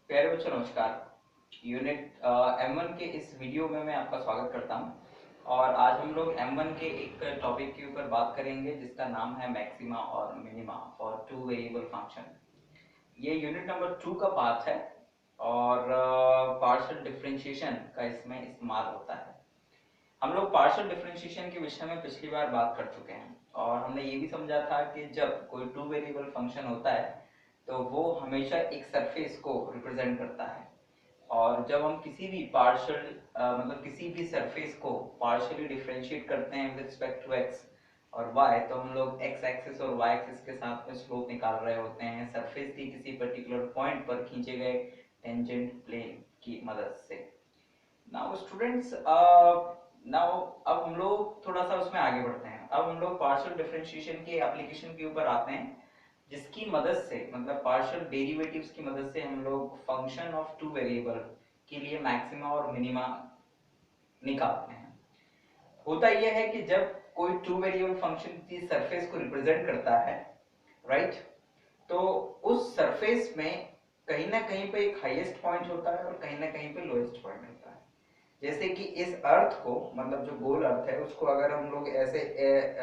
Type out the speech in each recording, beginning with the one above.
प्यारे बच्चों नमस्कार। यूनिट M1 के इस वीडियो में मैं आपका स्वागत करता हूं और आज हम लोग M1 के एक टॉपिक के ऊपर बात करेंगे जिसका नाम है मैक्सिमा और minima for two variable function. ये यूनिट नंबर 2 का पार्ट है और पार्शियल डिफरेंशिएशन का इसमें इस्तेमाल होता है। हम लोग पार्शियल डिफरेंशिएशन के विषय में पिछली बार बात कर चुके हैं और हमने ये भी समझा था कि जब कोई टू वेरिएबल फंक्शन होता है तो वो हमेशा एक सरफेस को रिप्रेजेंट करता है और जब हम किसी भी पार्शियल मतलब किसी भी सरफेस को पार्शियली डिफरेंशिएट करते हैं विद रिस्पेक्ट टू एक्स और y, तो हम लोग x एक्सिस और y एक्सिस के साथ में स्लोप निकाल रहे होते हैं सरफेस की किसी पर्टिकुलर पॉइंट पर खींचे गए टेंजेंट प्लेन की मदद से। नाउ स्टूडेंट्स, नाउ अब हम लोग थोड़ा सा उसमें आगे बढ़ते हैं। अब हम लोग पार्शियल डिफरेंशिएशन के एप्लीकेशन के ऊपर आते हैं जिसकी मदद से मतलब पार्शियल डेरिवेटिव्स की मदद से हम लोग फंक्शन ऑफ टू वेरिएबल के लिए मैक्सिमा और मिनिमा निकालते हैं। होता यह है कि जब कोई टू वेरिएबल फंक्शन की सरफेस को रिप्रेजेंट करता है, राइट, तो उस सरफेस में कहीं ना कहीं पे एक हाईएस्ट पॉइंट होता है और कहीं ना कहीं पे लोएस्ट पॉइंट होता है। जैसे कि इस अर्थ को मतलब जो गोल अर्थ है उसको अगर हम लोग ऐसे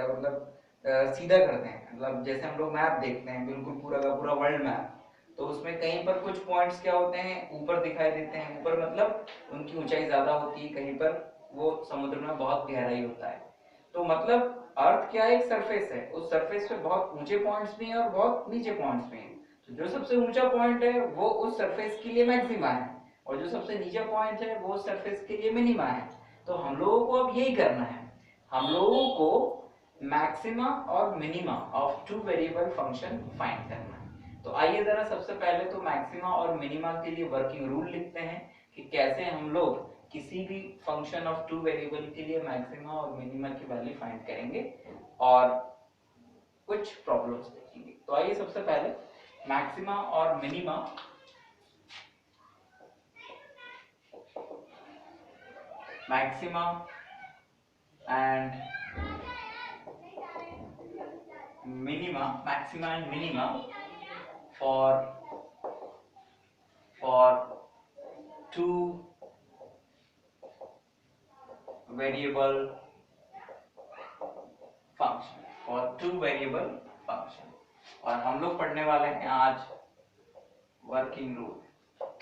मतलब सीधा करते हैं, मतलब जैसे हम लोग मैप देखते हैं बिल्कुल पूरा का पूरा वर्ल्ड मैप, तो उसमें कहीं पर कुछ पॉइंट्स क्या होते हैं ऊपर दिखाई देते हैं, ऊपर मतलब उनकी ऊंचाई ज्यादा होती है, कहीं पर वो समुद्र में बहुत गहराई होता है। तो मतलब अर्थ क्या है, एक सरफेस है, उस सरफेस पे बहुत ऊंचे पॉइंट्स भी हैं और बहुत नीचे पॉइंट्स भी हैं। तो जो सबसे ऊंचा पॉइंट है वो उस सरफेस के लिए मैक्सिमा है और जो सबसे नीचे पॉइंट है वो सरफेस के लिए मिनिमा है। तो हम लोगों को अब यही करना है, हम लोगों को मैक्सिमा और minima of two variable function find करना है। तो आइए जरा सबसे पहले तो मैक्सिमा और मिनिमा के लिए वर्किंग रूल लिखते हैं कि कैसे हम लोग किसी भी फंक्शन ऑफ टू वेरिएबल के लिए मैक्सिमा और मिनिमा की वैल्यू फाइंड करेंगे और कुछ प्रॉब्लम्स देखेंगे। तो आइए सबसे पहले मैक्सिमा और minima maxima and minima for two variable function और हम लोग पढ़ने वाले हैं आज वर्किंग रूल,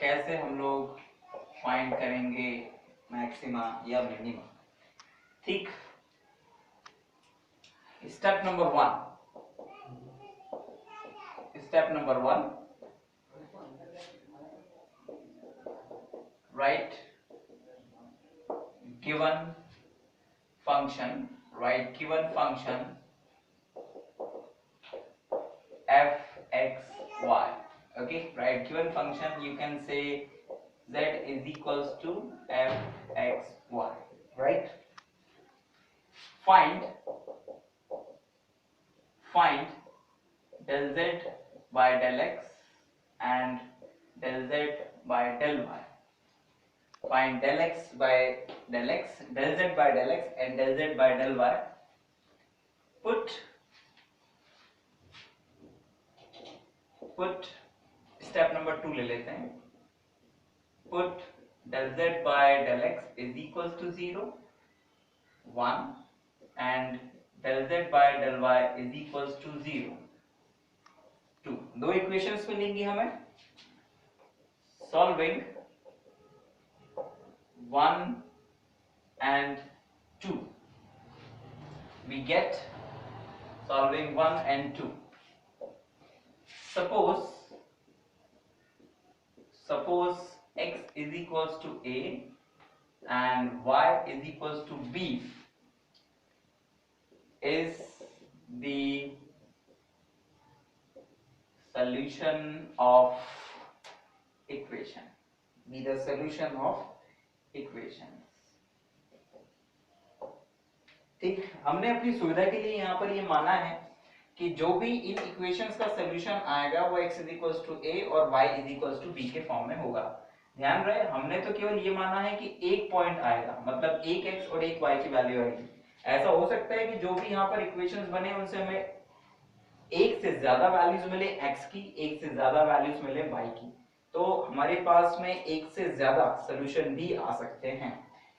कैसे हम लोग फाइंड करेंगे मैक्सिमा या मिनिमा। ठीक, step number one, write given function f(x, y). Okay, write given function, you can say z is equals to f(x, y), right? Find del z by del x and del z by del y. Find del x by del x, del z by del x and del z by del y. Put step number 2 ले लेते हैं। Put del z by del x is equals to 0, 1 and del z by del y is equals to 0, 2। दो equations मिलेंगी हमें। Solving 1 and 2, we get solving 1 and 2. Suppose x is equals to a and y is equals to b is the solution of equation. Be the solution of equation. ठीक, हमने अपनी सुविधा के लिए यहाँ पर ये माना है कि जो भी इन इक्वेशंस का सॉल्यूशन आएगा वो x is equals to a और y is equals to b के फॉर्म में होगा। ध्यान रहे, हमने तो केवल ये माना है कि एक पॉइंट आएगा, मतलब एक x और एक y की वैल्यू आएगी। ऐसा हो सकता है कि जो भी यहाँ पर इक्वेशंस बने उनसे हमें एक से ज्यादा वैल्यूज मिले x की, एक से ज्यादा वैल्यूज मिले y की। तो हमारे पास में एक से ज्यादा सोल्यूशन भी आ सकते हैं,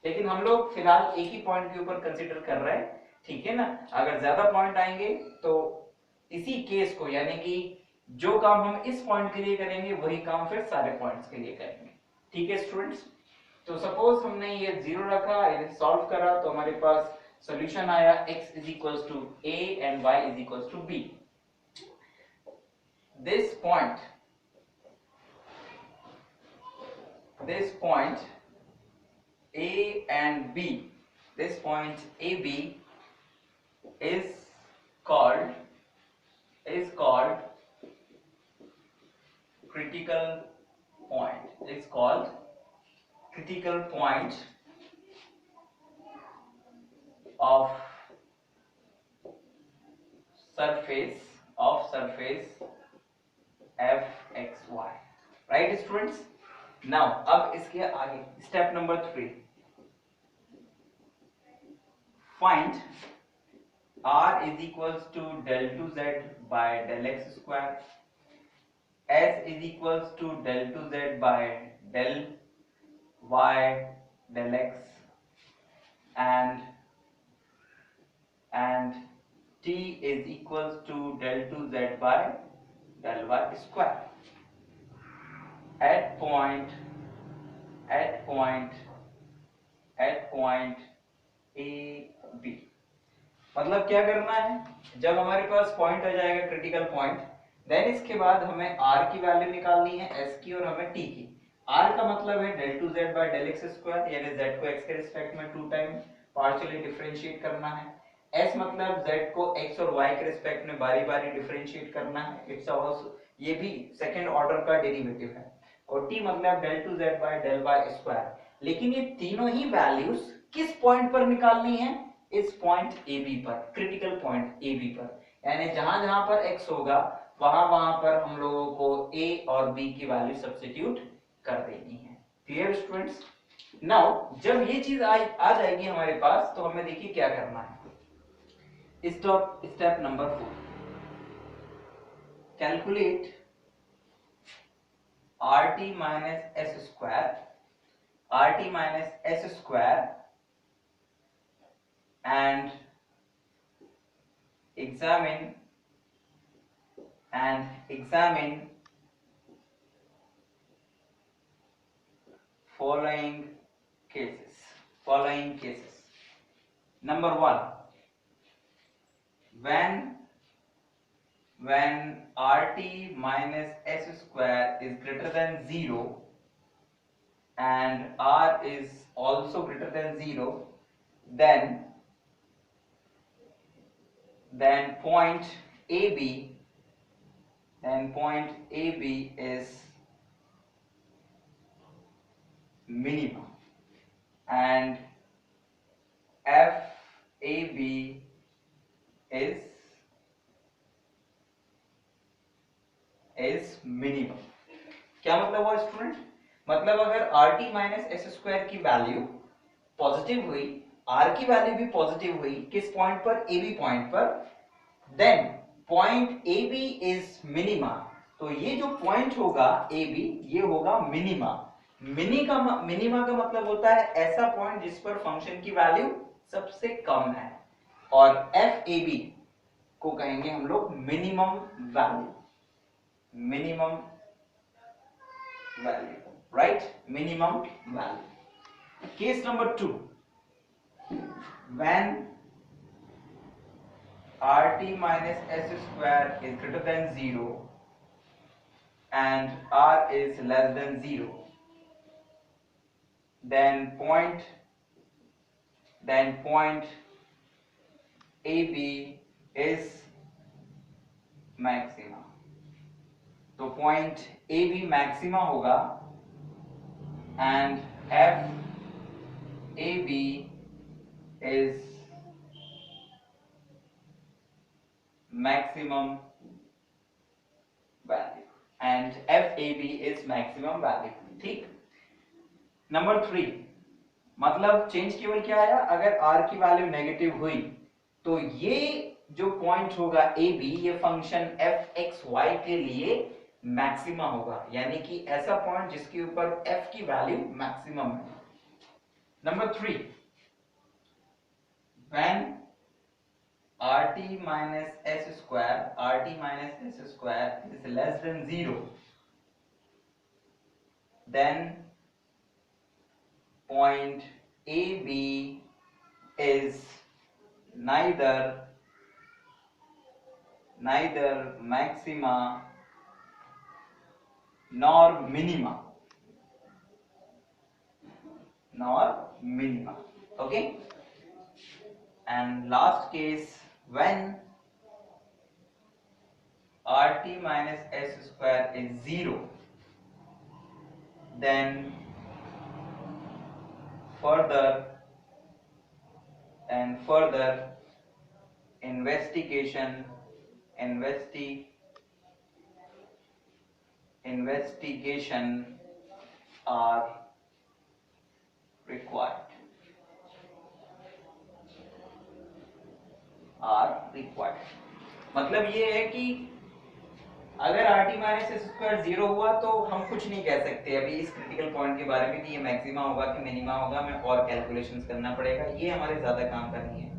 लेकिन हम लोग फिलहाल एक ही पॉइंट के ऊपर कंसीडर कर रहे हैं, ठीक है ना। अगर ज्यादा पॉइंट आएंगे तो इसी केस को, यानी कि जो काम हम इस पॉइंट के लिए करेंगे वही काम फिर सारे पॉइंट्स के लिए करेंगे, ठीक है स्टूडेंट्स। तो सपोज हमने ये 0 रखा, इसे सॉल्व करा, तो हमारे पास सॉल्यूशन आया x is equals to a and y is equals to b. This point A and B, this point AB is called critical point. It's called critical point of surface fxy. Right students? Now अब इसके आगे step number 3, find r is equals to del 2z by del x square, s is equals to del 2z by del y del x, and t is equals to del 2z by del y square at point A B। मतलब क्या करना है, जब हमारे पास point आ जाएगा critical point, then इसके बाद हमें r की वैल्यू निकालनी है, s की और हमें t की। r का मतलब है del 2z by del x square, यानी z को x के रिस्पेक्ट में 2 टाइम पार्शियली डिफरेंशिएट करना है। s मतलब z को x और y के रिस्पेक्ट में बारी-बारी डिफरेंशिएट करना है, इट्स आल्सो ये भी सेकंड ऑर्डर का डेरिवेटिव है। और t मतलब del 2z by del y square. लेकिन ये तीनों ही वैल्यूज किस पॉइंट पर निकालनी है, इस पॉइंट AB पर, क्रिटिकल पॉइंट AB पर, यानी जहां जहां पर x होगा वहां वहां पर हम लोगों को A और B की वैल्यू सब्स्टिट्यूट कर देनी है। Clear students? नाउ जब ये चीज आ जाएगी हमारे पास, तो हमें देखिए क्या करना है। Step number 4, calculate RT minus S square and examine following cases. Number 1, when RT minus S square is greater than 0 and R is also greater than 0, then point AB is minimum and FAB is minimum। क्या मतलब हुआ student? मतलब अगर RT minus S square की value positive हुई, R की value भी positive हुई, किस पॉइंट पर? AB पॉइंट पर, then point AB is minima. तो ये जो पॉइंट होगा AB, ये होगा मिनिमा। मिनिमा का मतलब होता है ऐसा पॉइंट जिस पर फंक्शन की वैल्यू सबसे कम है, और FAB को कहेंगे हम लोग minimum value, right? Minimum value. Case number 2, when RT minus S square is greater than 0 and R is less than 0, then point AB is maxima। तो पॉइंट AB मैक्सिमा होगा and FAB is maximum value and FAB is maximum value। ठीक। Number 3, मतलब change केवल क्या आया, अगर R की value negative हुई तो ये जो पॉइंट होगा AB, ये फंक्शन fxy के लिए मैक्सिमा होगा, यानी कि ऐसा पॉइंट जिसके ऊपर f की वैल्यू मैक्सिमम है। Number 3, when rt minus s square is less than 0, then point AB is neither maxima nor minima. Okay, and last case, when rt minus s square is 0, then further investigation are required. मतलब ये है कि अगर rt minus S square 0 हुआ तो हम कुछ नहीं कह सकते अभी इस क्रिटिकल पॉइंट के बारे में कि ये मैक्सिमा होगा कि मिनिमा होगा, हमें और कैलकुलेशंस करना पड़ेगा, ये हमारे ज्यादा काम करनी है।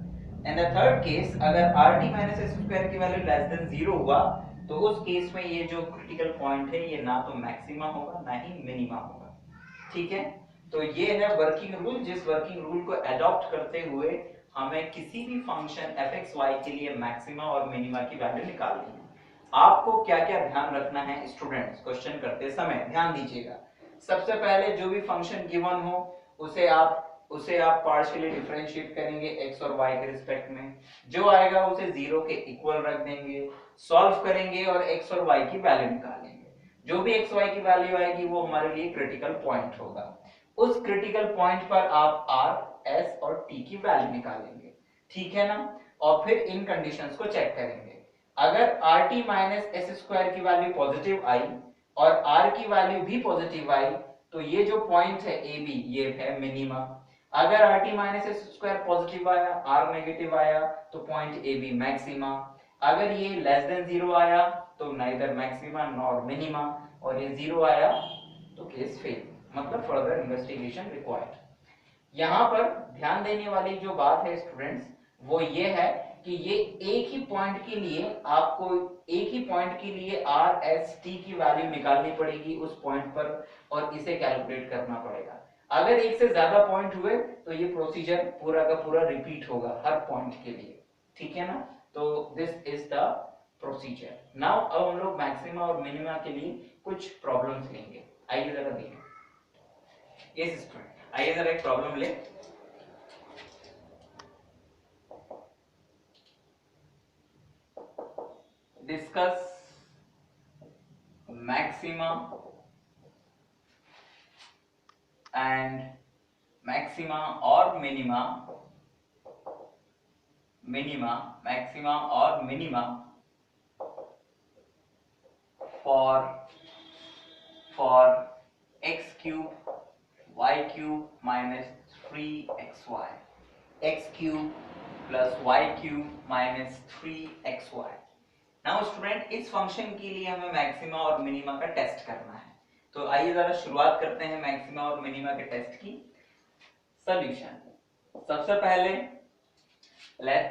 एंड द थर्ड केस, अगर rt माइनस एस स्क्वायर की वैल्यू लेस देन 0 हुआ तो उस केस में ये जो क्रिटिकल पॉइंट है ये ना तो मैक्सिमा होगा ना ही मिनिमा होगा। ठीक है, तो ये है वर्किंग रूल, जिस वर्किंग रूल को अडॉप्ट करते हुए हमें किसी भी फंक्शन fxy के लिए मैक्सिमा और मिनिमा की वैल्यू निकालनी है। आपको क्या क्या ध्यान रखना है स्टूडेंट्स, क्वेश्चन करते समय ध्यान दीजिएगा। सबसे पहले जो भी फंक्शन गिवन हो उसे आप पार्शियली डिफरेंशिएट करेंगे x और y के रिस्पेक्ट में, जो आएगा उसे 0 के इक्वल रख देंगे, सॉल्व करेंगे और x और y की वैल्यू निकालेंगे। जो भी x y की वैल्यू आएगी वो हमारे लिए क्रिटिकल पॉइंट होगा। उस क्रिटिकल पॉइंट पर आप r, s और t की वैल्यू निकालेंगे, ठीक है ना, और फिर इन कंडीशंस को चेक करेंगे। अगर rt माइनस एस स्क्वायर की वैल्यू पॉजिटिव आई और r की वैल्यू भी पॉजिटिव आई तो ये जो पॉइंट है AB ये है मिनिमा। अगर rt minus S square positive आया, r नेगेटिव आया तो पॉइंट AB मैक्सिमा। अगर ये लेस देन 0 आया तो नाइदर मैक्सिमा नॉर मिनिमा, और ये 0 आया तो केस फेल, मतलब फर्दर इन्वेस्टिगेशन रिक्वायर्ड। यहाँ पर ध्यान देने वाली जो बात है स्टूडेंट्स वो ये है कि ये एक ही पॉइंट के लिए आपको आर एस टी की वैल्यू निकालनी पड़ेगी उस पॉइंट पर और इसे कैलकुलेट करना पड़ेगा। अगर एक से ज्यादा पॉइंट हुए तो ये प्रोसीजर पूरा का पूरा रिपीट होगा हर पॉइंट के लिए, ठीक है ना। तो this is the procedure. Now अब हम लोग मैक्सिमा और मिनिमा के लिए कुछ प्रॉब्लम्स लेंगे। आइए जरा देखें। यस स्टूडेंट, आइए जरा एक प्रॉब्लम ले। डिस्कस मैक्सिमा एंड मैक्सिमा और मिनिमा मैक्सिमा और minima for x cube y cube minus 3xy, x cube plus y cube minus 3xy। Now student, इस फंक्शन के लिए हमें मैक्सिमा और मिनिमा का टेस्ट करना है, तो आइए जरा शुरुआत करते हैं मैक्सिमा और मिनिमा के टेस्ट की। सॉल्यूशन, सबसे पहले late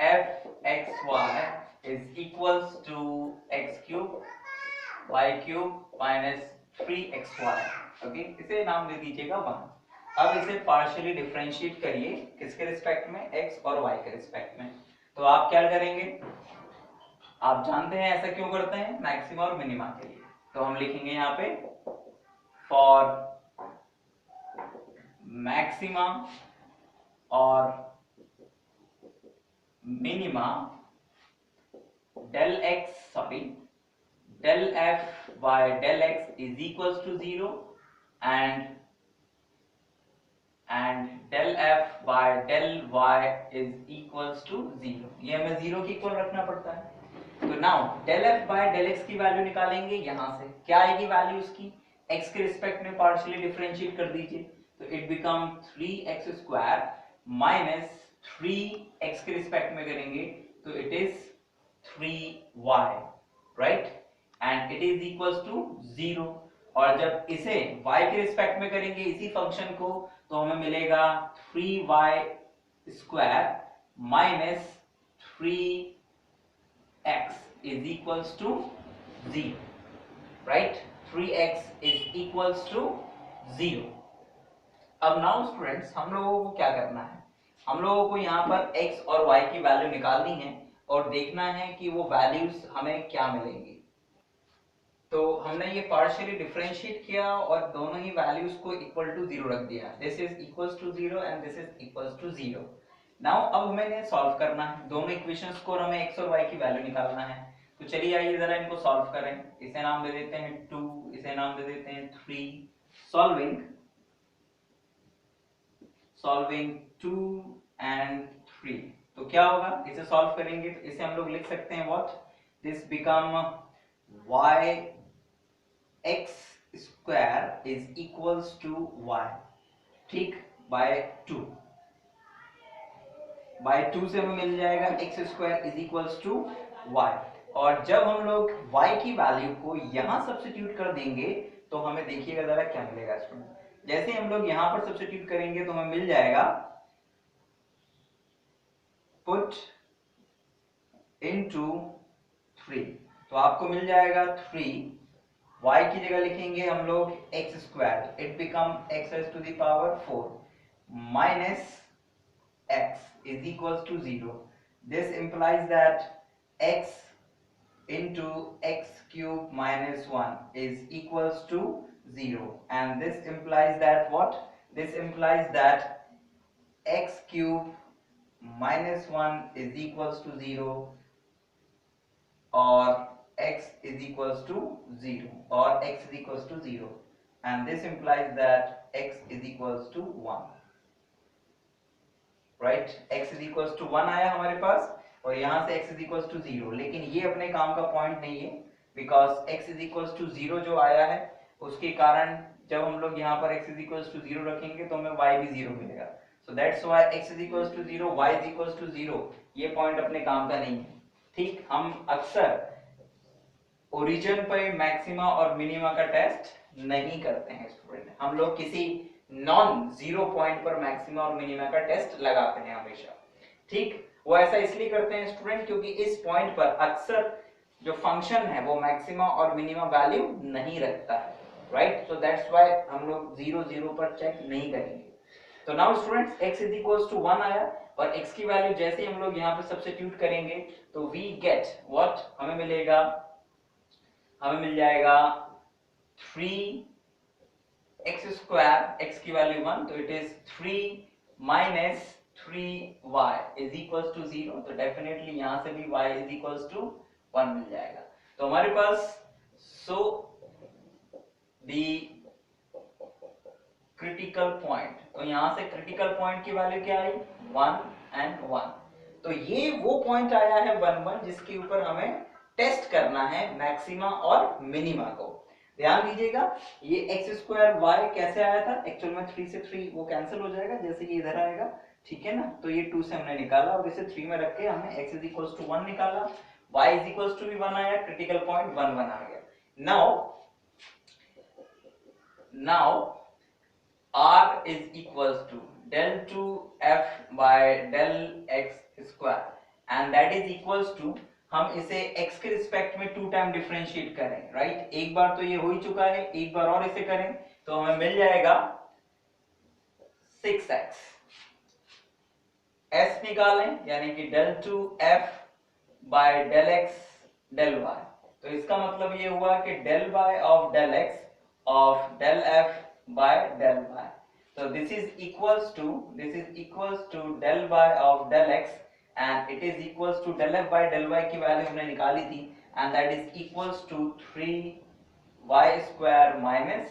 f(xy) is equals to x cube y cube minus 3xy। Okay, इसे नाम दे दीजिएगा 1। अब इसे पार्शियली डिफरेंशिएट करिए, किसके रिस्पेक्ट में, x और y के रिस्पेक्ट में। तो आप क्या करेंगे, आप जानते हैं ऐसा क्यों करते हैं, मैक्सिमा और मिनिमा के लिए। तो हम लिखेंगे यहाँ पे फॉर मैक्सिमा और minima del f by del x is equals to 0 and del f by del y is equals to 0। ये हमें 0 के इक्वल रखना पड़ता है। तो now del f by del x की वैल्यू निकालेंगे। यहां से क्या आएगी वैल्यू उसकी, x के रिस्पेक्ट में पार्शियली डिफरेंशिएट कर दीजिए, तो it become 3x square minus 3x के रिस्पेक्ट में करेंगे तो it is 3y। Right, and it is equals to 0। और जब इसे y के रिस्पेक्ट में करेंगे इसी फंक्शन को, तो हमें मिलेगा 3y square minus 3x is equals to 0, right, 3x is equals to 0। अब नाउ स्टूडेंट्स, हम लोगों को क्या करना है, हम लोगों को यहाँ पर x और y की वैल्यू निकालनी है और देखना है कि वो वैल्यूज हमें क्या मिलेंगी। तो हमने ये पार्शियली डिफरेंशिएट किया और दोनों ही वैल्यूज को इक्वल टू 0 रख दिया। This is equals to 0 and this is equals to 0। Now अब हमें इन्हें सॉल्व करना है, दोनों इक्वेशंस को, और हमें x और y की वैल्यू निकालना है। तो चलिए आइए जरा इनको सॉल्व करें। इसे नाम दे देते हैं 2, इसे नाम दे देते हैं 3। Solving 2 and 3। तो क्या होगा, इसे सॉल्व करेंगे तो इसे हम लोग लिख सकते हैं what, this become y x square is equals to y, ठीक, बाय 2 से हमें मिल जाएगा x square is equals to y। और जब हम लोग y की वैल्यू को यहां सब्स्टिट्यूट कर देंगे तो हमें देखिएगा जरा क्या मिलेगा स्टूडेंट। जैसे हम लोग यहां पर सब्स्टिट्यूट करेंगे तो हमें मिल जाएगा, पुट इनटू 3, तो आपको मिल जाएगा 3, y की जगह लिखेंगे हम लोग x square, it become x raised to the power 4 minus x is equals to 0. This implies that x into x cube minus 1 is equals to 0, and this implies that what? This implies that x cube minus 1 is equals to 0 or x is equals to 0 or x is equals to 0, and this implies that x is equals to 1, right? x is equals to 1 आया हमारे पास और यहाँ से x is equals to 0, लेकिन ये अपने काम का पॉइंट नहीं है, because x is equals to 0 जो आया है उसके कारण जब हम लोग यहाँ पर x is equals to 0 रखेंगे तो हमें y भी 0 मिलेगा। So that's why x is equals to 0, y is equals to 0, ये पॉइंट अपने काम का नहीं है, ठीक। हम अक्सर ओरिजिन पे मैक्सिमा और मिनिमा का टेस्ट नहीं करते हैं स्टूडेंट, हम लोग किसी नॉन जीरो पॉइंट पर मैक्सिमा और मिनिमा का टेस्ट लगाते हैं हमेशा, ठीक। वो ऐसा इसलिए करते हैं स्टूडेंट क्योंकि इस पॉइंट पर अक्सर जो फंक्शन है वो मैक्सिमा और मिनिमा वैल्यू नहीं रखता है, राइट। सो दैट्स व्हाई हम लोग 0 0 पर चेक नहीं करेंगे। तो now students x is equals to 1 आया और x की वैल्यू जैसे ही हम लोग यहाँ पे सब्स्टिट्यूट करेंगे तो वी गेट व्हाट, हमें मिल जाएगा 3x स्क्वायर, x की वैल्यू 1, तो it is 3 minus 3y is equals to 0, तो डेफिनेटली यहां से भी y इज इक्वल्स टू 1 मिल जाएगा। तो हमारे पास सो दी क्रिटिकल पॉइंट, तो यहां से क्रिटिकल पॉइंट की वैल्यू क्या आई, 1 एंड 1, तो ये वो पॉइंट आया है 1 1 जिसके ऊपर हमें टेस्ट करना है मैक्सिमा और मिनिमा को। ध्यान दीजिएगा ये x स्क्वायर y कैसे आया था, एक्चुअल में 3 से 3 वो कैंसिल हो जाएगा जैसे कि इधर आएगा, ठीक है ना। तो ये 2 से हमने निकाला और इसे 3 में रख के हमने x इज इक्वल्स टू 1 निकाला, y इज इक्वल्स टू भी 1 आया, क्रिटिकल पॉइंट 1 1 आ गया। Now r is equals to del 2 f by del x square, and that is equals to, हम इसे x के रिस्पेक्ट में 2 टाइम डिफरेंशिएट करें, राइट। एक बार तो ये हो ही चुका है, एक बार और इसे करें तो हमें मिल जाएगा 6x। s निकालें यानी कि del 2 f by del x del y, तो इसका मतलब ये हुआ कि del y of del x of del f by del y, so this is equals to del y of del x and it is equals to del f by del y की value हमने निकाली थी and that is equals to 3y square minus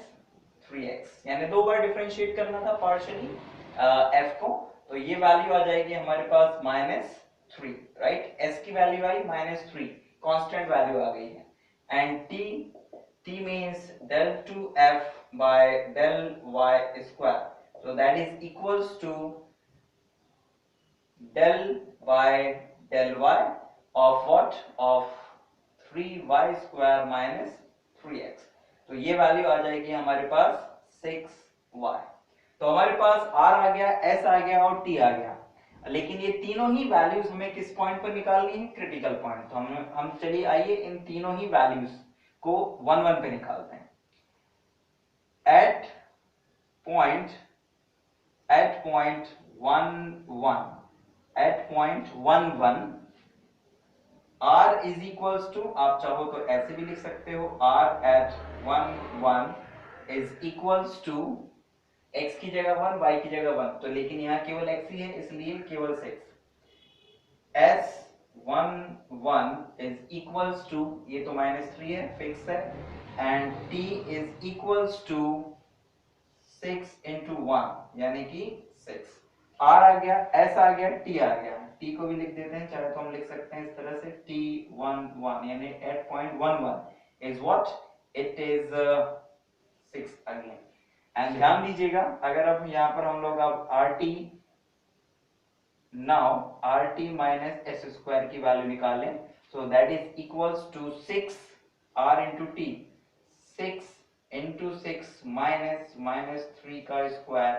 3x, यानी 2 बार differentiate करना था partially f को, तो ये वैल्यू आ जाएगी हमारे पास -3, राइट। s की वैल्यू आई -3, कांस्टेंट वैल्यू आ गई है, and t means del 2f by del y square, so that is equals to del by del y of what, of 3y² minus 3x। तो ये वैल्यू आ जाएगी हमारे पास 6y। तो हमारे पास r आ गया, s आ गया और t आ गया, लेकिन ये तीनों ही वैल्यूज हमें किस पॉइंट पर निकालनी है? Critical point. तो हम चलिए आइए इन तीनों ही वैल्यूज को 1 1 पे निकालते हैं। At point 1 1 r is equals to, आप चाहो तो ऐसे भी लिख सकते हो, r at 1 1 is equals to x की जगह 1, y की जगह 1, तो लेकिन यहाँ केवल x ही है इसलिए केवल 6। s 1 1 इज इक्वल्स टू, ये तो -3 है, फिक्स है, and t is equals to 6 into 1 यानी कि 6। r आ गया, s आ गया, t आ गया। t को भी लिख देते हैं, चाहे तो हम लिख सकते हैं इस तरह से, t11 यानी 8.11 is what? It is 6 again। And ध्यान दीजिएगा, अगर अब यहाँ पर हम लोग अब rt माइनस एस स्क्वायर की वैल्यू निकालें, so that is equals to 6 r into t, 6 into 6 minus 3 का square,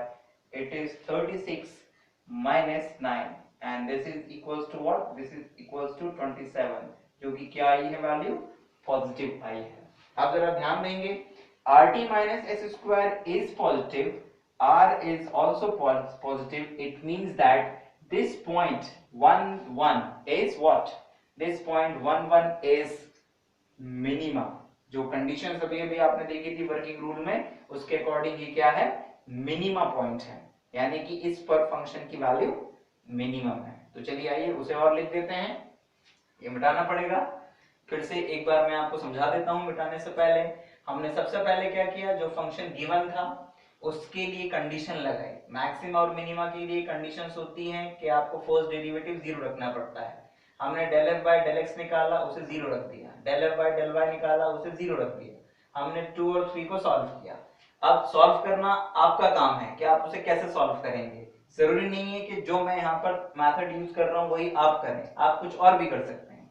it is 36 minus 9 and this is equals to what? This is equals to 27, जो कि क्या आई है वैल्यू? पॉजिटिव आई है। अब जरा ध्यान देंगे, rt minus s square is positive, r is also positive, it means that this point 1 1 is what? This point 1 1 is minimum। जो कंडीशन अभी आपने देखी थी वर्किंग रूल में, उसके अकॉर्डिंग ये क्या है? मिनिमा पॉइंट है, यानी कि इस पर फंक्शन की वैल्यू मिनिमम है। तो चलिए आइए उसे और लिख देते हैं, ये मिटाना पड़ेगा। फिर से एक बार मैं आपको समझा देता हूं मिटाने से पहले। हमने सबसे पहले क्या किया, जो फंक्शन गिवन था उसके लिए कंडीशन लगाई। मैक्सिमा और मिनिमा के लिए कंडीशंस होती हैं कि आपको फर्स्ट डेरिवेटिव 0 रखना पड़ता है। हमने del f by del x निकाला, उसे 0 रख दिया, del f by del y निकाला, उसे 0 रख दिया। हमने 2 और 3 को सॉल्व किया। अब सॉल्व करना आपका काम है कि आप उसे कैसे सॉल्व करेंगे। जरूरी नहीं है कि जो मैं यहाँ पर मेथड यूज कर रहा हूँ वही आप करें, आप कुछ और भी कर सकते हैं।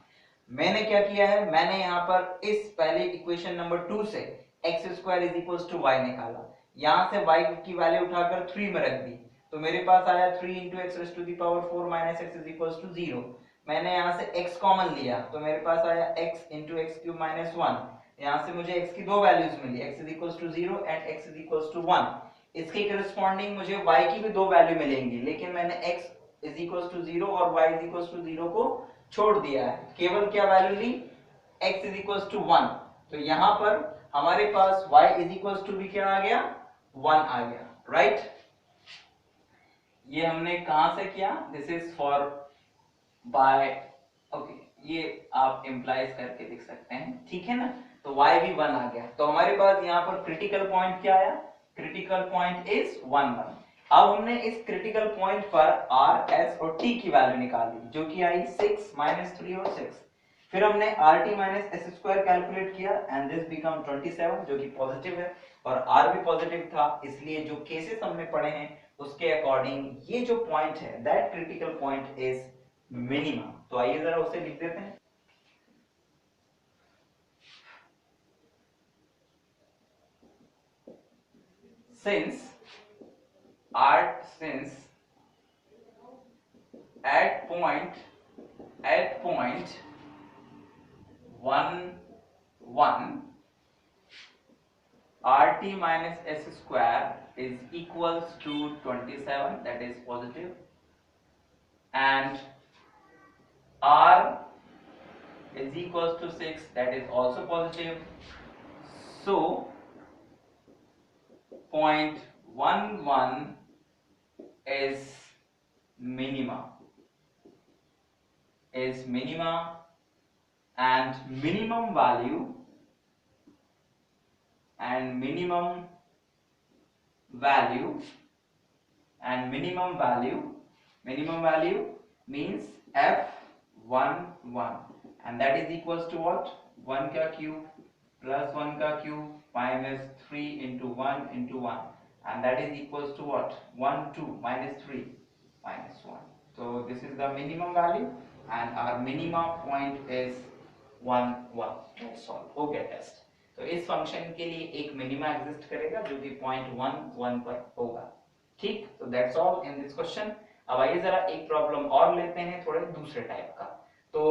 मैंने क्या किया है, मैंने यहाँ पर इस पहले इक्वेशन नंबर 2 से x² is equals to y निकाला, यहाँ से y की वैल्यू उठाकर 3 में रख दी, तो मेरे पास आया 3 into x raised to the power 4 minus x is equals to 0। मैंने यहाँ से x कॉमन लिया तो मेरे पास आया x into x cube minus 1। यहाँ से मुझे x की दो वैल्यूज मिली, x is equals to 0 and x is equals to 1। इसके करस्पॉन्डिंग मुझे y की भी दो वैल्यू मिलेंगी, लेकिन मैंने x is equals to 0 और y is equals to 0 को छोड़ दिया है, केवल क्या वैल्यू ली? x is equals to 1। तो यहाँ पर हमारे पास y is equals to भी क्या आ गया? 1 आ गया, राइट? ये हमने कहां से किया? This is four by, okay, ये आप इम्प्लाइज करके लिख सकते हैं, ठीक है ना? तो y भी 1 आ गया। तो हमारे पास यहाँ पर क्रिटिकल पॉइंट क्या आया? Critical point is 1 1। अब हमने इस क्रिटिकल पॉइंट पर r, s और t की वैल्यू निकाली, जो कि आई 6 -3 और 6। फिर हमने rt - s² कैलकुलेट किया एंड दिस बिकम 27, जो कि पॉजिटिव है, और r भी पॉजिटिव था, इसलिए जो केसेस हमने पढ़े हैं उसके अकॉर्डिंग ये जो पॉइंट है, that critical point is minimum. तो आइए जरा उसे लिख देते हैं। Since at point 1 1 rt minus s square is equals to 27, that is positive, and r is equals to 6, that is also positive. So point 1 1 is minima, and minimum value means f11, and that is equals to what? 1 का cube plus 1 का cube minus 3 into 1 into 1, and that is equals to what? 1 2 minus 3 minus 1. So this is the minimum value and our minimum point is 1 1 that's all, हो गया test. तो इस function के लिए एक minima exist करेगा जो कि पॉइंट 1 1 पर होगा। ठीक, तो that's all in this question. अब आइए जरा एक प्रॉब्लम और लेते हैं थोड़े दूसरे टाइप का। तो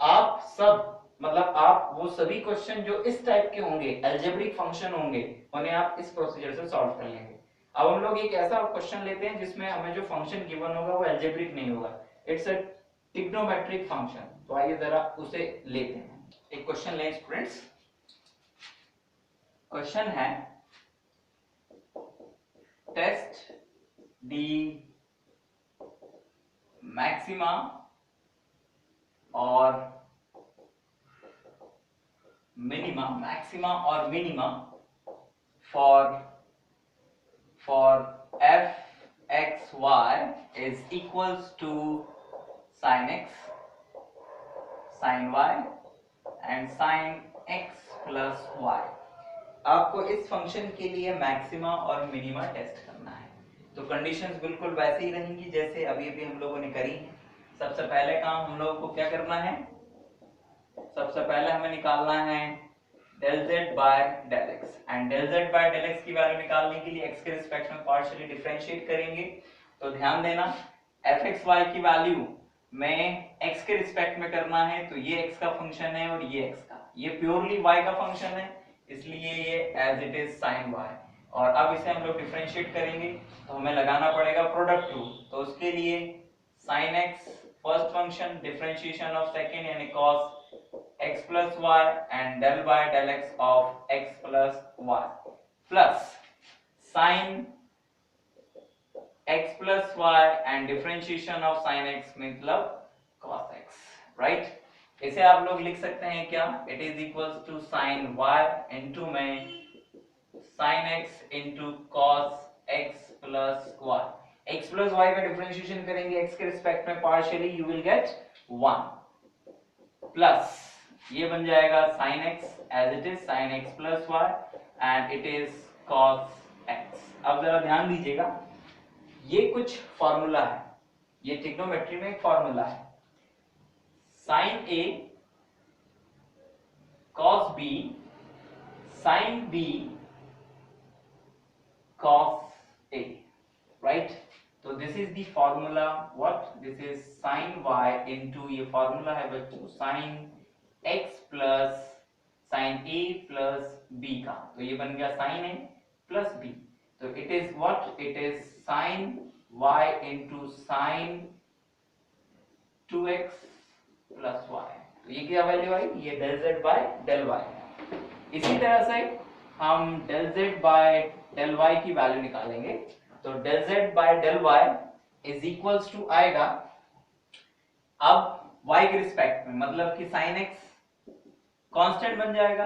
आप सब मतलब आप वो सभी क्वेश्चन जो इस टाइप के होंगे, अलजेब्रिक फंक्शन होंगे, उन्हें आप इस प्रोसीजर से सॉल्व कर लेंगे। अब हम लोग एक ऐसा क्वेश्चन लेते हैं जिसमें हमें जो फंक्शन गिवन होगा वो अलजेब्रिक नहीं होगा, इट्स अ ट्रिग्नोमेट्रिक फंक्शन। तो आइए जरा उसे लेते हैं। एक क्वेश्चन लें स्टूडेंट्स। क्वेश्चन है टेस्ट द मैक्सिमा और minima for f x y is equals to sin x, sin y and sin x plus y। आपको इस फंक्शन के लिए मैक्सिमा और मिनिमा टेस्ट करना है। तो कंडीशंस बिल्कुल वैसे ही रहेंगी जैसे अभी अभी हम लोगों ने करी है। सबसे पहले काम हम लोगों को क्या करना है, सबसे पहले हमें निकालना है del z by del x, and del z by del x की वैल्यू निकालने के लिए x के रिस्पेक्ट में पार्शियली डिफरेंशिएट करेंगे। तो ध्यान देना fxy की वैल्यू में x के रिस्पेक्ट में करना है, तो ये x का फंक्शन है और ये x का, ये प्योरली y का फंक्शन है, इसलिए ये as it is sin y। और अब इसे हम लोग डिफरेंशिएट करेंगे तो हमें लगाना पड़ेगा प्रोडक्ट रूल। तो उसके लिए sin x first function, differentiation of second यानी cos x plus y and del y del x of x plus y plus sin x plus y and differentiation of sin x मतलब cos x, right? इसे आप लोग लिख सकते हैं क्या, it is equals to sin y into में sin x into cos x plus y। x plus y का डिफरेंशिएशन करेंगे x के रिस्पेक्ट में partially, you will get 1 plus ये बन जाएगा sin x as it is sin x plus y and it is cos x। अब जरा ध्यान दीजिएगा, ये कुछ फॉर्मूला है, ये ट्रिग्नोमेट्री में एक फॉर्मूला है, sin a cos b sin b cos a, right? तो this is the formula, what, this is sin y into ये फॉर्मूला है बच्चों sin x plus sin a plus b का, तो ये बन गया sin a plus b। तो it is what, it is sin y into sin 2x plus y। तो ये क्या वैल्यू आई, ये del z by del y। इसी तरह से हम del z by del y की वैल्यू निकालेंगे। तो del z by del y is equals to आएगा अब y के रिस्पेक्ट में, मतलब कि sin x कांस्टेंट बन जाएगा,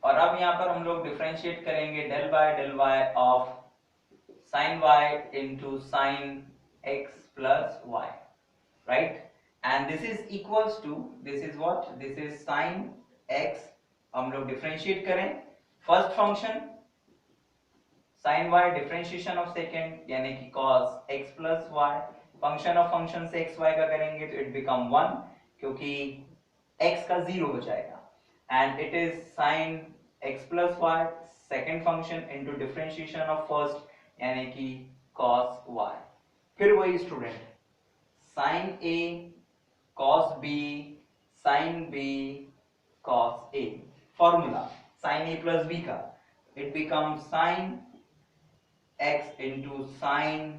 और अब यहाँ पर हम लोग डिफरेंशिएट करेंगे del by del y of sin y into sin x plus y, right? And this is equals to, this is what, this is sin x, हम लोग डिफरेंशिएट करें first function sin y, differentiation of second यानी कि cos x plus y, function of function से x y का करेंगे तो it become 1 क्योंकि x का 0 हो जाएगा, and it is sin x plus y second function into differentiation of first यानी कि cos y। फिर वही student sin a cos b sin b cos a, formula sin a plus b का, it becomes sin x into sin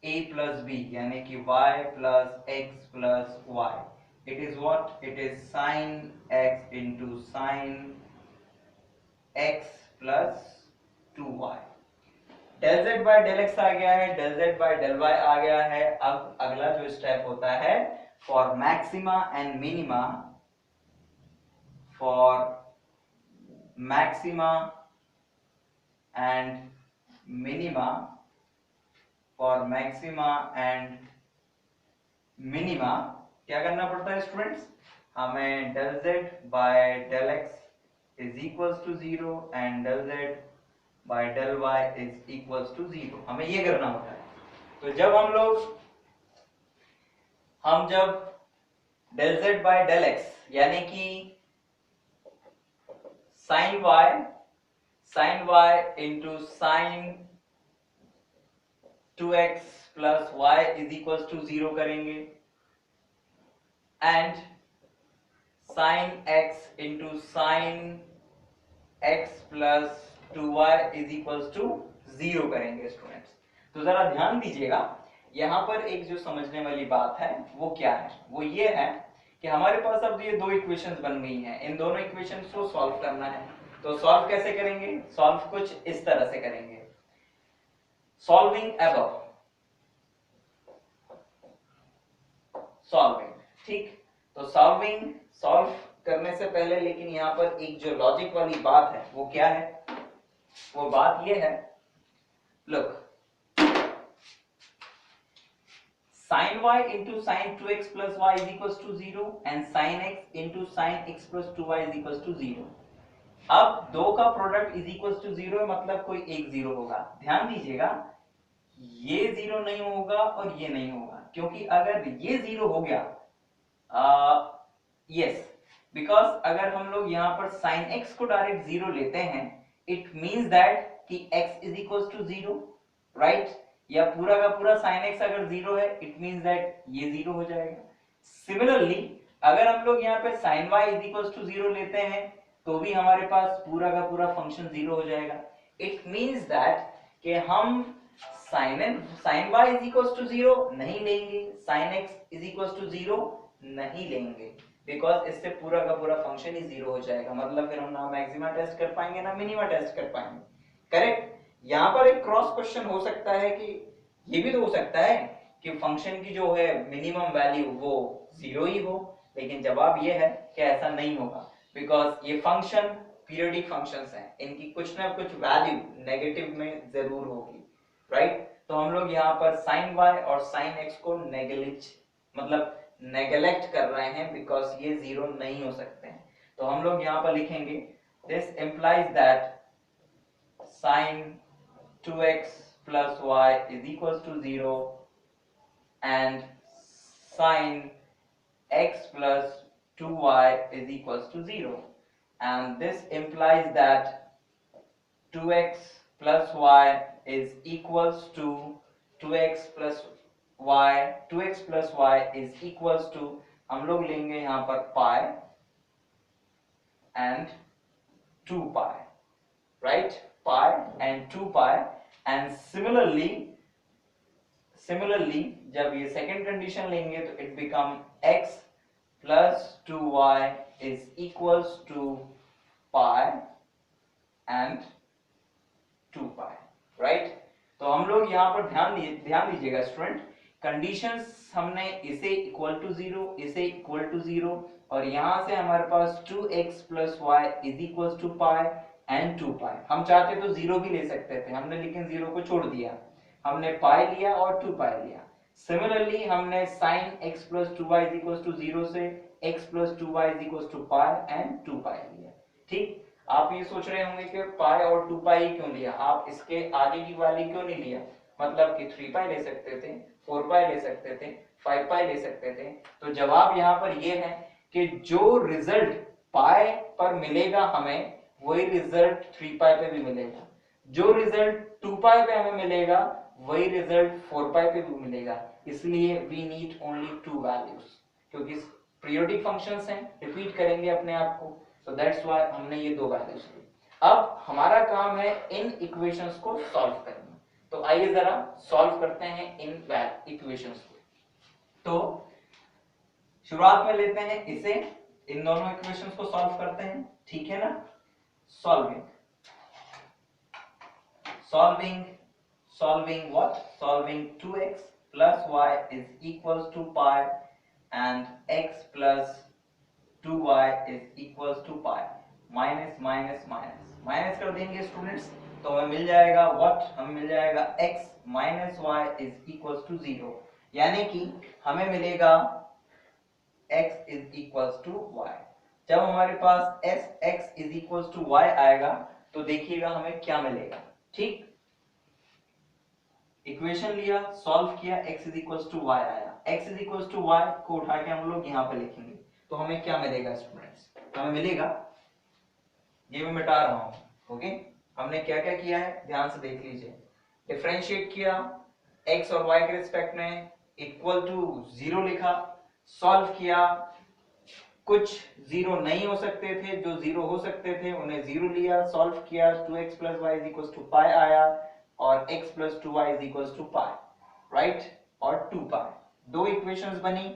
a plus b यानी कि y plus x plus y। It is what, it is sin x into sin x plus 2y। del z by del x आ गया है, del z by del y आ गया है। अब अगला जो step होता है for maxima and minima, for maxima and minima, for maxima and minima क्या करना पड़ता है स्टूडेंट्स, हमें del z by del x is equals to 0 and del z by del y is equals to 0, हमें ये करना होता है। तो जब हम जब del z by del x यानी कि sin y into sin 2x plus y is equals to 0 करेंगे and sin x into sin x plus 2y is equals to 0 करेंगे स्टूडेंट्स। तो जरा ध्यान दीजिएगा, यहाँ पर एक जो समझने वाली बात है वो क्या है, वो ये है कि हमारे पास अब ये दो इक्वेशंस बन गई हैं, इन दोनों इक्वेशंस को सॉल्व करना है। तो सॉल्व कैसे करेंगे? सॉल्व कुछ इस तरह से करेंगे, सॉल्विंग अबव, सॉल्विंग, ठीक। तो सॉल्व करने से पहले लेकिन यहाँ पर एक जो लॉजिक वाली बात है वो क्या है, वो बात ये है, look, sin y into sin 2x plus y is equals to 0 and sin x into sin x plus 2y is equals to 0। अब दो का प्रोडक्ट इज इक्वल्स टू 0 है, मतलब कोई एक 0 होगा। ध्यान दीजिएगा, ये 0 नहीं होगा और ये नहीं होगा, क्योंकि अगर ये 0 हो गया, यस, बिकॉज अगर हम लोग यहाँ पर sin x को डायरेक्ट 0 लेते हैं, इट मींस दैट कि x is equals to 0, right, या पूरा का पूरा sin x अगर 0 है, इट मींस दैट ये 0 हो जाएगा। सिमिलरली अगर हम लोग यहाँ पे sin y is equals to 0 लेते हैं तो भी हमारे पास पूरा का पूरा फंक्शन 0 हो जाएगा। इट मींस दैट कि हम sin y is equals to 0 नहीं लेंगे, sin x is equals to 0 नहीं लेंगे, बिकॉज इससे पूरा का पूरा फंक्शन ही 0 हो जाएगा। मतलब फिर हम ना मैक्सिमा टेस्ट कर पाएंगे ना मिनिमा टेस्ट कर पाएंगे, करेक्ट। यहाँ पर एक क्रॉस क्वेश्चन हो सकता है कि ये भी तो हो सकता है कि फंक्शन की जो है मिनिमम वैल्यू वो 0 ही हो, लेकिन जवाब ये है कि ऐसा नहीं होगा, बिकॉज ये फंक्शन पीरियोडिक फंक्शंस हैं, इनकी कुछ ना कुछ वैल्यू नेगेटिव में जरूर होगी, राइट। तो हम लोग यहाँ पर sin y और sin x को नेगलेक्ट कर रहे हैं, बिकॉज ये 0 नहीं हो सकते हैं। तो हम लोग यहाँ पर लिखेंगे this implies that sin 2x plus y is equals to 0 and sin x plus 2y is equals to 0, and this implies that 2x plus y is equals to 2x plus y is equals to, हम लोग लेंगे यहाँ पर pi and 2 pi, right, pi and 2 pi, and similarly जब ये second condition लेंगे तो it become x plus 2y is equals to pi and 2 pi, right। तो हम लोग यहाँ पर ध्यान दीजिएगा स्टूडेंट, कंडीशंस हमने इसे इक्वल टू 0, इसे इक्वल टू 0, और यहाँ से हमारे पास 2x plus y is equals to pi and 2 pi। हम चाहते तो 0 भी ले सकते थे, हमने लेकिन 0 को छोड़ दिया, हमने pi लिया और 2 pi लिया। सिमिलरली हमने sin x plus 2y is equals to 0 से x plus 2y is equals to pi and 2 pi लिया, ठीक। आप ये सोच रहे होंगे कि पाई और 2 पाई क्यों लिया, आप इसके आगे की वैल्यू क्यों नहीं लिया, मतलब कि 3 पाई ले सकते थे, 4 पाई ले सकते थे, 5 पाई ले सकते थे। तो जवाब यहाँ पर ये है कि जो रिजल्ट पाई पर मिलेगा हमें, वही रिजल्ट 3 पाई पे भी मिलेगा, जो रिजल्ट 2 पाई पे हमें मिलेगा वही रिजल्ट 4 पाई पे भी मिलेगा। इसलिए वी नीड ओनली 2 वैल्यूज, क्योंकि पीरियोडिक फंक्शंस हैं, रिपीट करेंगे अपने आप को, so that's why हमने ये 2 वैल्यूज ली। अब हमारा काम है इन इक्वेशंस को सॉल्व करना, तो आइए जरा सॉल्व करते हैं इन इक्वेशंस को। तो शुरुआत में लेते हैं इसे, इन दोनों इक्वेशंस को सॉल्व करते हैं, ठीक है ना। Solving what, solving 2x plus y is equals to pi and x plus 2y is equals to pi, minus कर देंगे स्टूडेंट्स, तो हमें मिल जाएगा व्हाट, हमें मिल जाएगा x minus y is equals to 0, यानी कि हमें मिलेगा x is equals to y। जब हमारे पास x is equals to y आएगा तो देखिएगा हमें क्या मिलेगा, ठीक। इक्वेशन लिया, सॉल्व किया, x is equals to y आया, x is equals to y को उठा के हम लोग यहाँ पे लिखेंगे, तो हमें क्या मिलेगा स्टूडेंट्स, हमें मिलेगा ये मैं मिटा रहा हूं। ओके, हमने क्या क्या किया है ध्यान से देख लीजिए। डिफरेंशिएट किया, x और y के रिस्पेक्ट में इक्वल टू 0 लिखा, सॉल्व किया, कुछ जीरो नहीं हो सकते थे, जो जीरो हो सकते थे उन्हें जीरो लिया, सॉल्व किया, 2x plus y is equals to pi आया और x plus 2y is equals to pi, right, और 2 pi। दो इक्वेशंस बनी,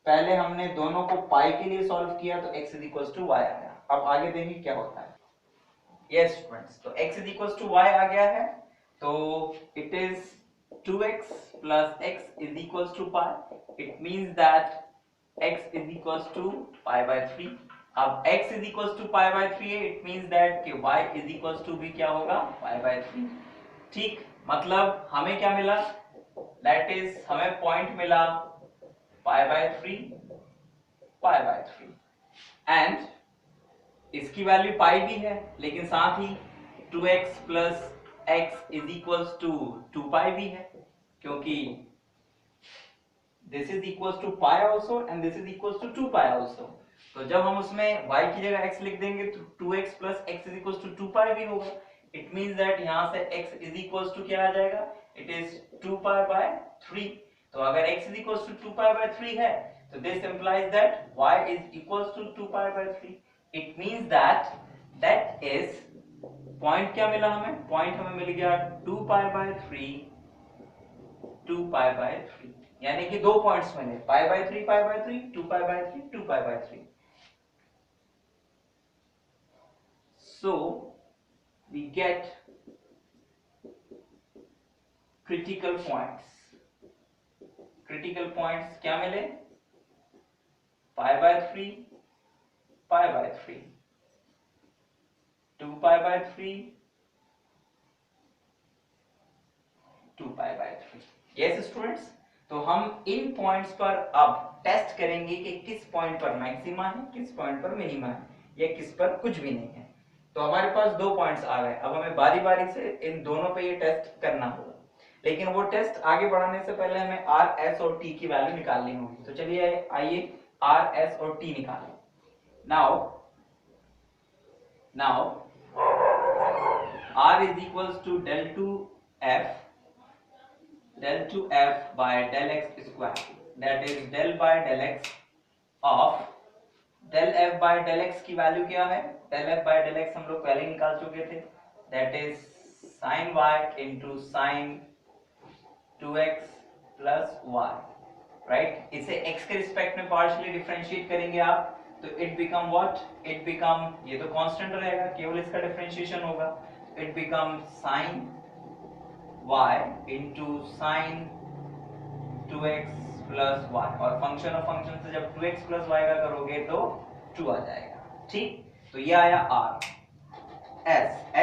पहले हमने दोनों को पाई के लिए सॉल्व किया तो x is equals to y आया। अब आगे देखेंगे क्या होता है। यस स्टूडेंट्स, तो x is equals to y आ गया है, तो it is 2x plus x is equals to pi। It means that x is equals to pi by 3। अब x is equals to pi by 3 है, it means that कि y is equals to भी क्या होगा pi by 3। ठीक, मतलब हमें क्या मिला, that is हमें पॉइंट मिला pi by 3, pi by 3 and इसकी वैल्यू पाई भी है, लेकिन साथ ही 2x plus x is equals to 2 pi भी है, क्योंकि this is equals to pi also and this is equals to 2 pi also। तो जब हम उसमें y की जगह x लिख देंगे तो 2x plus x is equals to 2 pi भी होगा। It means that यहाँ से x is equals to क्या आ जाएगा, it is 2 pi by 3। तो अगर x is equals to 2 pi by 3 है तो this implies that y is equals to 2 pi by 3। It means that that is point क्या मिला हमें, पॉइंट हमें मिल गया 2 pi by 3, 2 pi by 3, यानी कि दो पॉइंट्स मिले, pi by 3, pi by 3, 2 pi by 3, 2 pi by 3। So we get critical points। critical points क्या मिले, pi by 3, pi by 3, 2 pi by 3, 2 pi by 3। yes students, तो हम इन पॉइंट्स पर अब टेस्ट करेंगे कि किस पॉइंट पर मैक्सिमा है, किस पॉइंट पर मिनिमा है, या किस पर कुछ भी नहीं है। तो हमारे पास दो पॉइंट्स आ गए, अब हमें बारी बारी से इन दोनों पे ये टेस्ट करना होगा, लेकिन वो टेस्ट आगे बढ़ाने से पहले हमें आर, एस और टी की वैल्यू निकालनी होगी। तो चलिए आइए आर, एस और टी निकालें। Now R is equals to del 2 f by del x square, that is del by del x of del f by del x की वैल्यू क्या है, del f by del x हम लोग पहले निकाल चुके थे, that is sin y into sin 2x plus y, right. इसे x के रिस्पेक्ट में पार्शियली डिफरेंशिएट करेंगे आप तो it become what, it become, ये तो कांस्टेंट रहेगा, केवल इसका डिफरेंशिएशन होगा, it become sin y into sin 2x plus y, और फंक्शन ऑफ फंक्शन से जब 2x plus y का करोगे तो 2 आ जाएगा। ठीक, तो ये आया r।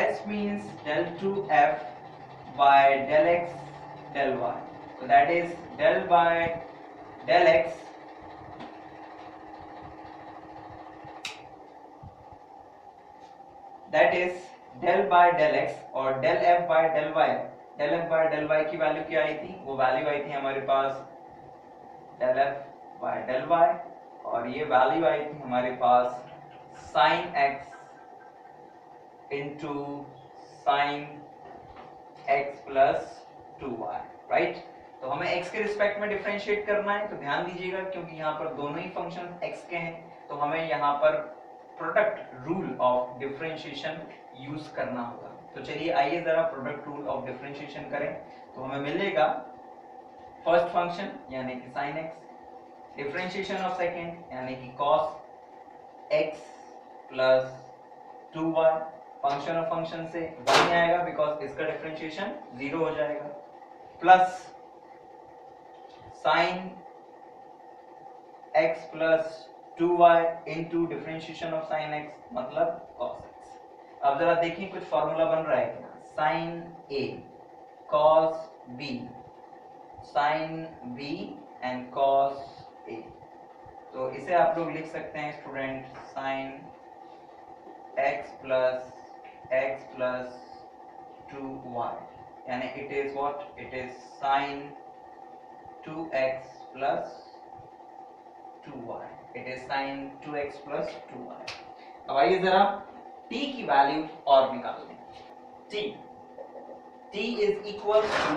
s means del 2f by del x del y, so that is del by del x that is del by del x और del f by del y। del f by del y की value क्या आई थी, वो value आई थी हमारे पास del f by del y, और ये value आई थी हमारे पास sin x into sin x plus 2y, right. तो हमें x के रिस्पेक्ट में डिफरेंशिएट करना है, तो ध्यान दीजिएगा क्योंकि यहाँ पर दोनों ही फंक्शन x के हैं तो हमें यहाँ पर product rule of differentiation use करना होगा। तो चलिए आइए जरा प्रोडक्ट रूल ऑफ डिफरेंशिएशन करें, तो हमें मिलेगा फर्स्ट फंक्शन यानी कि sin x, differentiation of second यानी कि cos x plus 2y, function of function से 1 ही आएगा बिकॉज इसका डिफरेंशिएशन 0 हो जाएगा, plus sin x plus 2y into differentiation of sin x मतलब cos x। अब जरा देखिए कुछ फॉर्मूला बन रहा है क्या, sin a cos b, sin b and cos a। तो इसे आप लोग लिख सकते हैं student sin x plus 2y, यानी it is what, it is sin 2x plus 2y, it is sin 2x plus 2y। अब आइए जरा t की वैल्यू और निकाल लें। t is equal to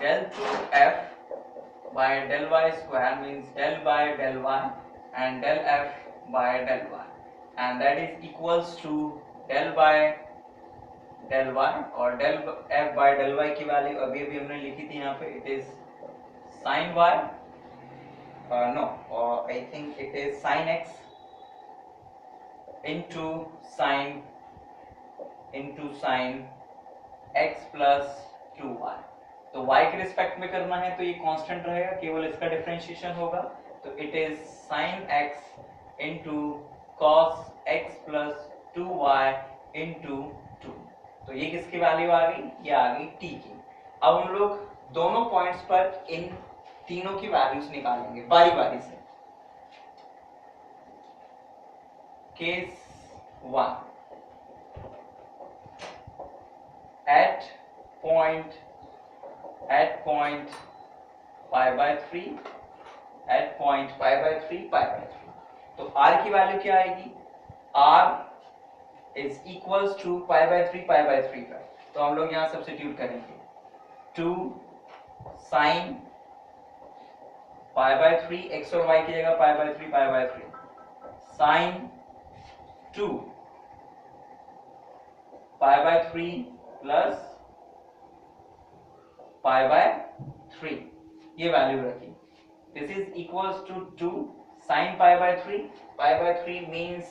del 2f by del y square means del by del y and del f by del y, and that is equals to del by del y और del f by del y की value अभी अभी हमने लिखी थी यहाँ पे, it is sin y, no, I think it is sin x into sin x plus 2y। तो y के रिस्पेक्ट में करना है तो ये कांस्टेंट रहेगा, केवल इसका डिफरेंशिएशन होगा, तो it is sin x into cos x plus 2y into 2। तो ये किसकी वैल्यू आ गई? ये आ गई t की। अब हम लोग दोनों पॉइंट्स पर इन तीनों की वैल्यूज निकालेंगे बारी बारी से। Case 1, at point pi by 3 at point pi by 3 तो r की वैल्यू क्या आएगी? r is equals to pi by 3 पर, तो हम लोग यहाँ सब्स्टिट्यूट करेंगे 2 sin pi by 3 x और y की जगह pi by 3 sin 2 pi by 3 plus pi by 3 ये वैल्यू रखी। This is equals to 2 sin pi by 3 means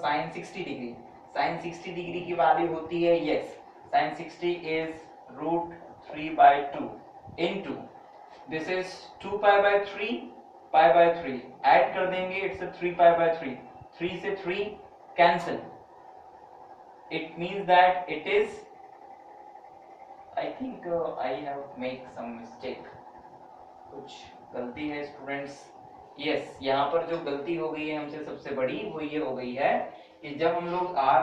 sin 60 degree. sin 60 degree की वैल्यू होती है yes, sin 60 is √3/2 into this is 2 pi by 3 add कर देंगे, it's 3 pi by 3, 3 से 3 cancel, it means that it is I think I have make some mistake, कुछ गलती है students. Yes, यहाँ पर जो गलती हो गई है हमसे सबसे बड़ी वो ये हो गई है कि जब हम लोग r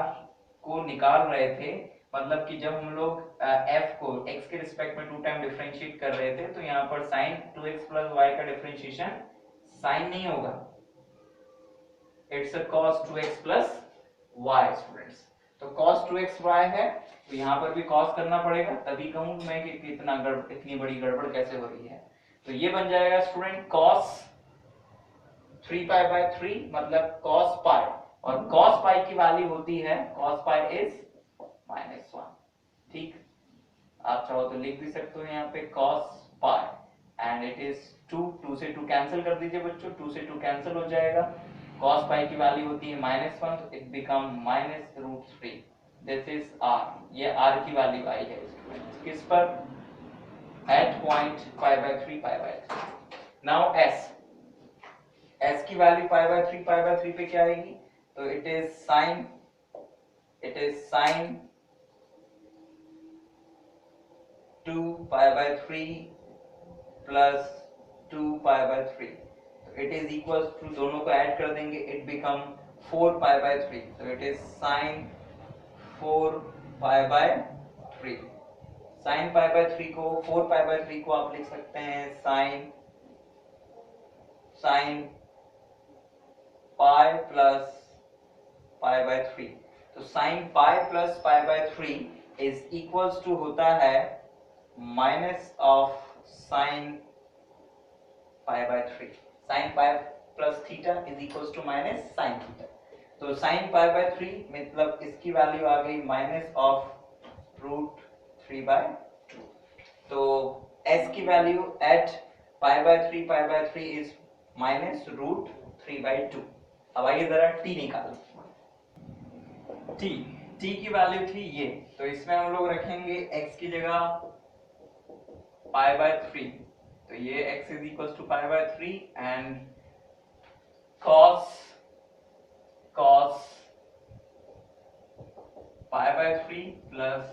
को निकाल रहे थे, मतलब कि जब हम लोग f को x के रिस्पेक्ट में 2 टाइम डिफरेंशिएट कर रहे थे, तो यहाँ पर sin 2x plus y का डिफरेंशिएशन sin नहीं होगा, it's cos 2x plus y students. तो cos 2xy है, तो यहाँ पर भी cos करना पड़ेगा, तभी कहूँ मैं कि इतनी बड़ी गड़बड़ कैसे हो रही है। तो ये बन जाएगा स्टूडेंट cos 3 pi by 3 मतलब cos pi, और cos pi की वैल्यू होती है cos pi is -1। ठीक, आप चाहो तो लिख भी सकते हो यहाँ पे cos pi and it is 2 से 2 कैंसिल कर दीजिए बच्चों, 2 से 2 कैंसिल हो जाएगा, cos pi की वैल्यू होती है -1, तो it become -√3। This is r, ये r की वैल्यू आई है किस पर? At point pi by 3 now s की वैल्यू pi by 3 पे क्या आएगी? तो it is sin 2 pi by 3 plus 2 pi by 3, तो इट इज इक्वल टू, दोनों को ऐड कर देंगे, इट बिकम 4 pi by 3, तो it is sin 4 pi by 3। sin pi by 3 को 4 pi by 3 को आप लिख सकते हैं sin pi plus pi by 3, तो sin pi plus pi by 3 is equals to होता है minus of sin pi by 3, sin pi plus theta is equals to minus sin theta, तो sin pi by 3 मतलब इसकी value आ गई minus of √3/2, तो s की value at pi by 3 is minus √3/2। अब आइए जरा t निकालें। t की वैल्यू थी ये, तो इसमें हम लोग रखेंगे x की जगह pi by 3, तो ये x is equal to pi by 3 and cos pi by 3 plus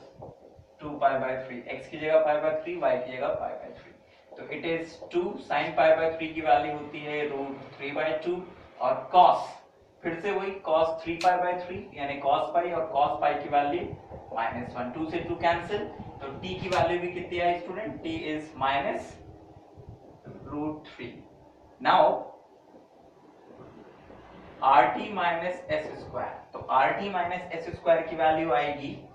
2 pi by 3, x की जगह pi by 3, y की जगह pi by 3, तो it is 2 sin pi by 3 की वैल्यू होती है √3/2 और cos, फिर से वही cos 3 pi by 3 यानी cos pi और cos pi की वैल्यू -1, 2 से 2 कैंसिल, तो t की वैल्यू भी कितनी आई student? t is -√3। Now R T minus S square, तो R T minus S square की वैल्यू आएगी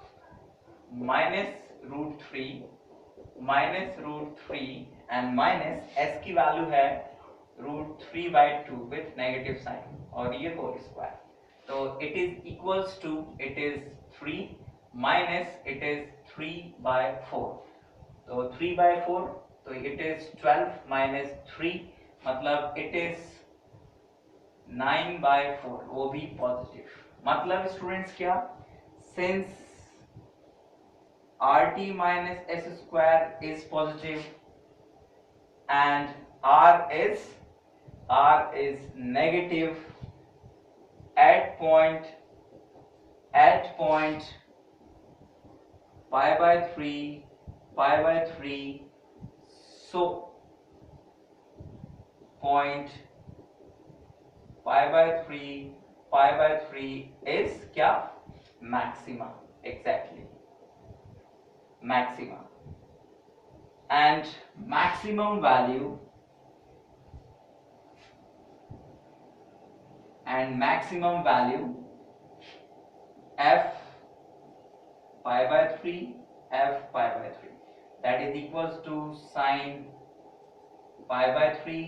-√3 एंड माइनस एस की वैल्यू है √3/2 विथ नेगेटिव साइन और ये होल स्क्वायर, तो it is equals to, it is 3 minus it is 3/4, तो 3/4, तो इट इज 12 माइनस 3 मतलब इट इज 9/4, वो भी पॉजिटिव। मतलब स्टूडेंट्स क्या, since RT minus S square is positive and R is negative at point pi/3, so point pi/3 is क्या, maxima, exactly maxima, and maximum value f pi/3 that is equals to sin pi/3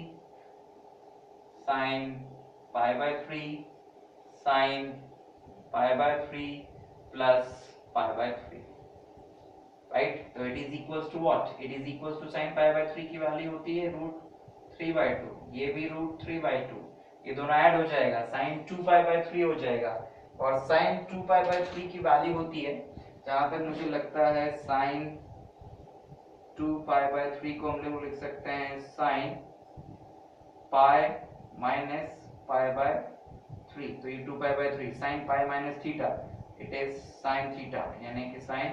sin pi/3 plus pi/3, right. तो it is equals to what, it is equals to sin pi/3 की value होती है √3/2, ये भी √3/2, ये दोनों add हो जाएगा sin 2π/3 हो जाएगा, और sin 2π/3 की वैल्यू होती है, जहां तक मुझे लगता है sin 2π/3 को हम लोग लिख सकते हैं sin pi minus pi/3, तो ये 2π/3 sin pi minus theta, it is sin theta, यानी कि sin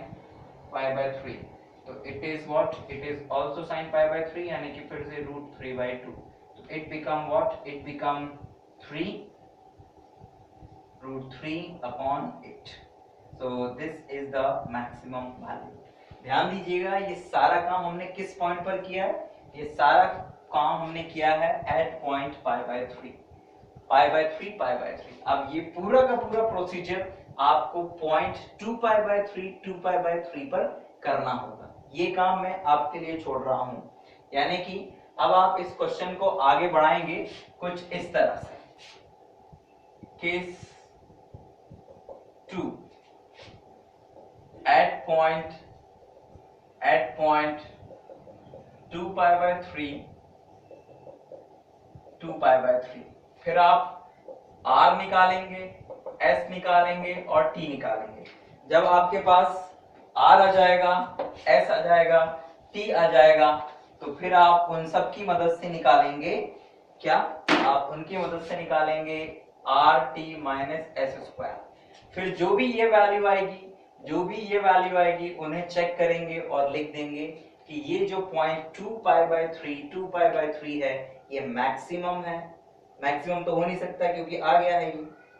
pi/3, तो it is what, it is also sin pi/3, यानी कि फिर से √3/2, तो it become what, it become 3√3/8, so this is the maximum value। ध्यान दीजिएगा, ये सारा काम हमने किस पॉइंट पर किया है, ये सारा काम हमने किया है एट पॉइंट pi/3। अब ये पूरा का पूरा प्रोसीजर आपको पॉइंट 2π/3 पर करना होगा, ये काम मैं आपके लिए छोड़ रहा हूं। यानी कि अब आप इस क्वेश्चन को आगे बढ़ाएंगे कुछ इस तरह से, केस 2 एट पॉइंट 2π/3, फिर आप R निकालेंगे, S निकालेंगे और T निकालेंगे। जब आपके पास R आ जाएगा, S आ जाएगा, T आ जाएगा, तो फिर आप उन सब की मदद से निकालेंगे क्या, आप उनकी मदद से निकालेंगे RT माइनस एस स्क्वायर। फिर जो भी ये वैल्यू आएगी उन्हें चेक करेंगे और लिख देंगे कि ये जो पॉइंट 2π/3 है ये मैक्सिमम है। मैक्सिमम तो हो नहीं सकता क्योंकि आ गया है, ये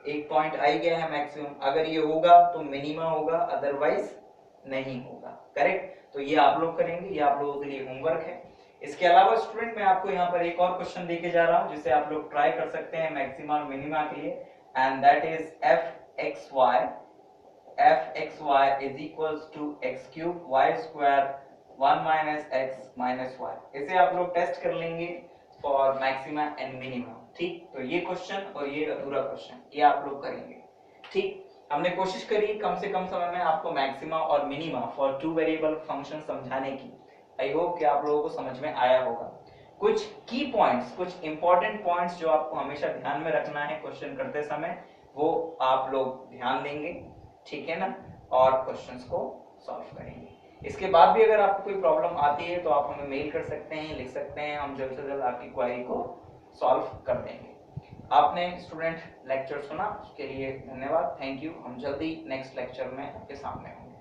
एक पॉइंट आ गया है मैक्सिमम, अगर ये होगा तो मिनिमम होगा, अदरवाइज नहीं होगा, करेक्ट। तो ये आप लोग करेंगे, ये आप लोगों के लिए होमवर्क है। इसके अलावा स्टूडेंट मैं आपको यहाँ पर एक और क्वेश्चन देके जा रहा हूँ जिसे आप लोग ट्राई कर सकते हैं मैक्सिमा और मिनिमा के लिए, and that is fxy is equals to x³ y² 1 minus x minus y। इसे आप लोग टेस्ट कर लेंगे फॉर मैक्सिमा एंड मिनिमा, ठीक। तो ये क्वेश्चन और ये अधूरा क्वेश्चन ये आप लोग करेंगे, ठीक। हमने कोशिश करी कम से कम समय में आपको मैक्सिमा और मिनिमा फॉर 2 वेरिएबल फंक्शन समझाने की। आई होप कि आप लोगों को समझ में आया होगा। कुछ की पॉइंट्स, कुछ इंपॉर्टेंट पॉइंट्स जो आपको हमेशा ध्यान में रखना है क्वेश्चन करते समय, वो आप लोग ध्यान देंगे, ठीक है ना, और क्वेश्चंस को सॉल्व करेंगे। इसके बाद भी अगर आपको कोई प्रॉब्लम आती है तो आप हमें मेल कर सकते हैं, लिख सकते हैं, हम जल्द से जल्द आपकी क्वेरी को सॉल्व कर देंगे। आपने स्टूडेंट लेक्चर सुना, उसके लिए धन्यवाद, थैंक यू। हम जल्दी नेक्स्ट लेक्चर में आपके सामने होंगे।